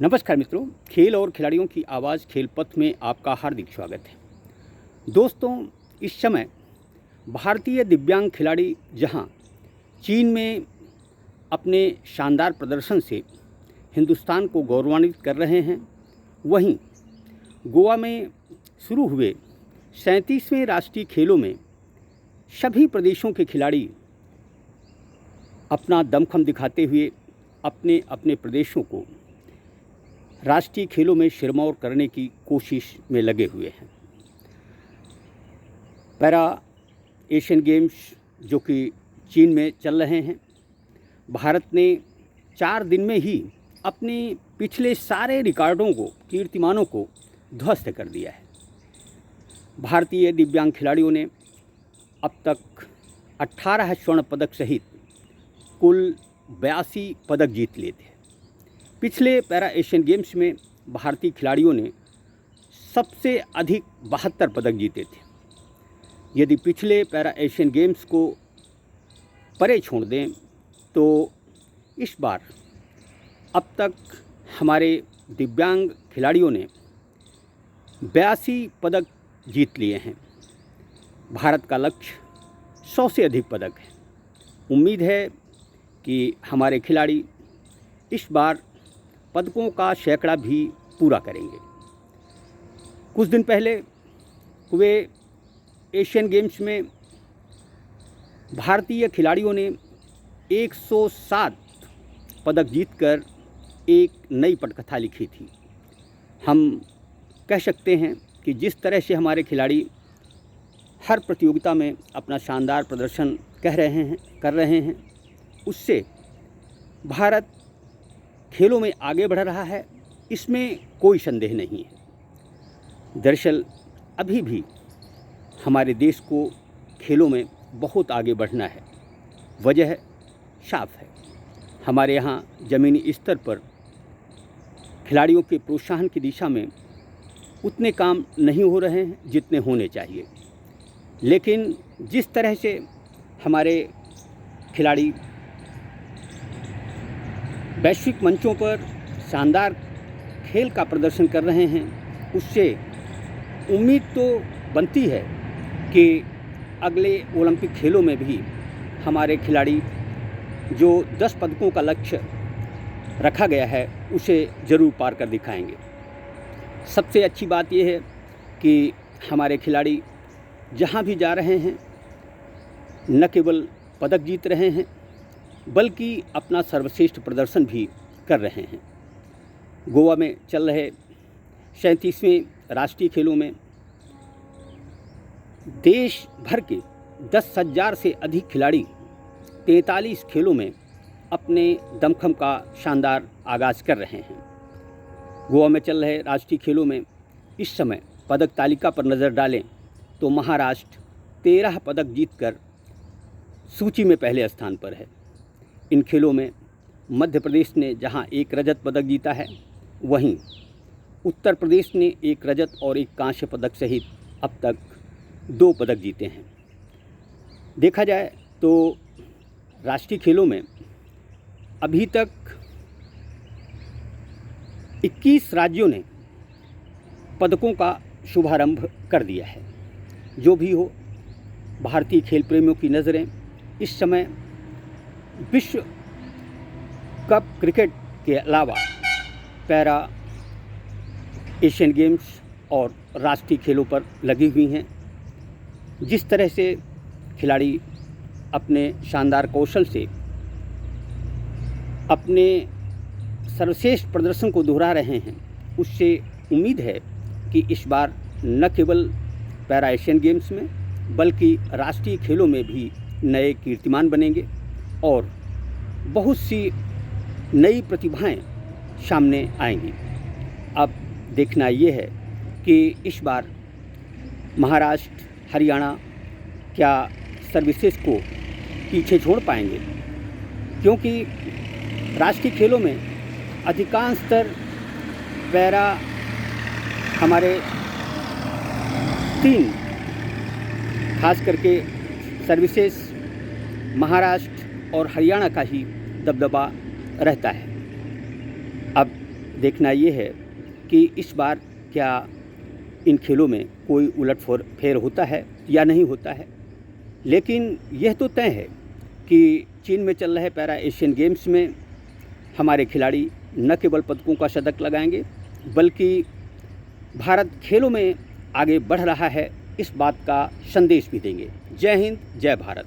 नमस्कार मित्रों, खेल और खिलाड़ियों की आवाज़ खेल पथ में आपका हार्दिक स्वागत है। दोस्तों, इस समय भारतीय दिव्यांग खिलाड़ी जहां चीन में अपने शानदार प्रदर्शन से हिंदुस्तान को गौरवान्वित कर रहे हैं, वहीं गोवा में शुरू हुए 37वें राष्ट्रीय खेलों में सभी प्रदेशों के खिलाड़ी अपना दमखम दिखाते हुए अपने अपने प्रदेशों को राष्ट्रीय खेलों में सिरमौर करने की कोशिश में लगे हुए हैं। पैरा एशियन गेम्स जो कि चीन में चल रहे हैं, भारत ने 4 दिन में ही अपने पिछले सारे रिकॉर्डों को, कीर्तिमानों को ध्वस्त कर दिया है। भारतीय दिव्यांग खिलाड़ियों ने अब तक 18 स्वर्ण पदक सहित कुल 82 पदक जीत लिए थे। पिछले पैरा एशियन गेम्स में भारतीय खिलाड़ियों ने सबसे अधिक 72 पदक जीते थे। यदि पिछले पैरा एशियन गेम्स को परे छोड़ दें तो इस बार अब तक हमारे दिव्यांग खिलाड़ियों ने 82 पदक जीत लिए हैं। भारत का लक्ष्य 100 से अधिक पदक है। उम्मीद है कि हमारे खिलाड़ी इस बार पदकों का सैकड़ा भी पूरा करेंगे। कुछ दिन पहले हुए एशियन गेम्स में भारतीय खिलाड़ियों ने 107 पदक जीतकर एक नई पटकथा लिखी थी। हम कह सकते हैं कि जिस तरह से हमारे खिलाड़ी हर प्रतियोगिता में अपना शानदार प्रदर्शन कर रहे हैं, उससे भारत खेलों में आगे बढ़ रहा है, इसमें कोई संदेह नहीं है। दरअसल अभी भी हमारे देश को खेलों में बहुत आगे बढ़ना है। वजह साफ है, हमारे यहाँ ज़मीनी स्तर पर खिलाड़ियों के प्रोत्साहन की दिशा में उतने काम नहीं हो रहे हैं जितने होने चाहिए। लेकिन जिस तरह से हमारे खिलाड़ी वैश्विक मंचों पर शानदार खेल का प्रदर्शन कर रहे हैं, उससे उम्मीद तो बनती है कि अगले ओलंपिक खेलों में भी हमारे खिलाड़ी जो 10 पदकों का लक्ष्य रखा गया है उसे ज़रूर पार कर दिखाएंगे। सबसे अच्छी बात यह है कि हमारे खिलाड़ी जहां भी जा रहे हैं न केवल पदक जीत रहे हैं बल्कि अपना सर्वश्रेष्ठ प्रदर्शन भी कर रहे हैं। गोवा में चल रहे 37वें राष्ट्रीय खेलों में देश भर के 10,000 से अधिक खिलाड़ी 43 खेलों में अपने दमखम का शानदार आगाज़ कर रहे हैं। गोवा में चल रहे राष्ट्रीय खेलों में इस समय पदक तालिका पर नज़र डालें तो महाराष्ट्र 13 पदक जीतकर सूची में पहले स्थान पर है। इन खेलों में मध्य प्रदेश ने जहां एक रजत पदक जीता है, वहीं उत्तर प्रदेश ने एक रजत और एक कांस्य पदक सहित अब तक 2 पदक जीते हैं। देखा जाए तो राष्ट्रीय खेलों में अभी तक 21 राज्यों ने पदकों का शुभारंभ कर दिया है। जो भी हो, भारतीय खेल प्रेमियों की नज़रें इस समय विश्व कप क्रिकेट के अलावा पैरा एशियन गेम्स और राष्ट्रीय खेलों पर लगी हुई हैं। जिस तरह से खिलाड़ी अपने शानदार कौशल से अपने सर्वश्रेष्ठ प्रदर्शन को दोहरा रहे हैं, उससे उम्मीद है कि इस बार न केवल पैरा एशियन गेम्स में बल्कि राष्ट्रीय खेलों में भी नए कीर्तिमान बनेंगे और बहुत सी नई प्रतिभाएं सामने आएंगी। अब देखना ये है कि इस बार महाराष्ट्र, हरियाणा क्या सर्विसेज को पीछे छोड़ पाएंगे, क्योंकि राष्ट्रीय खेलों में अधिकांशतर पैरा हमारे 3 खास करके सर्विसेज महाराष्ट्र और हरियाणा का ही दबदबा रहता है। अब देखना ये है कि इस बार क्या इन खेलों में कोई उलट फेर होता है या नहीं होता है। लेकिन यह तो तय है कि चीन में चल रहे पैरा एशियन गेम्स में हमारे खिलाड़ी न केवल पदकों का शतक लगाएंगे, बल्कि भारत खेलों में आगे बढ़ रहा है इस बात का संदेश भी देंगे। जय हिंद, जय भारत।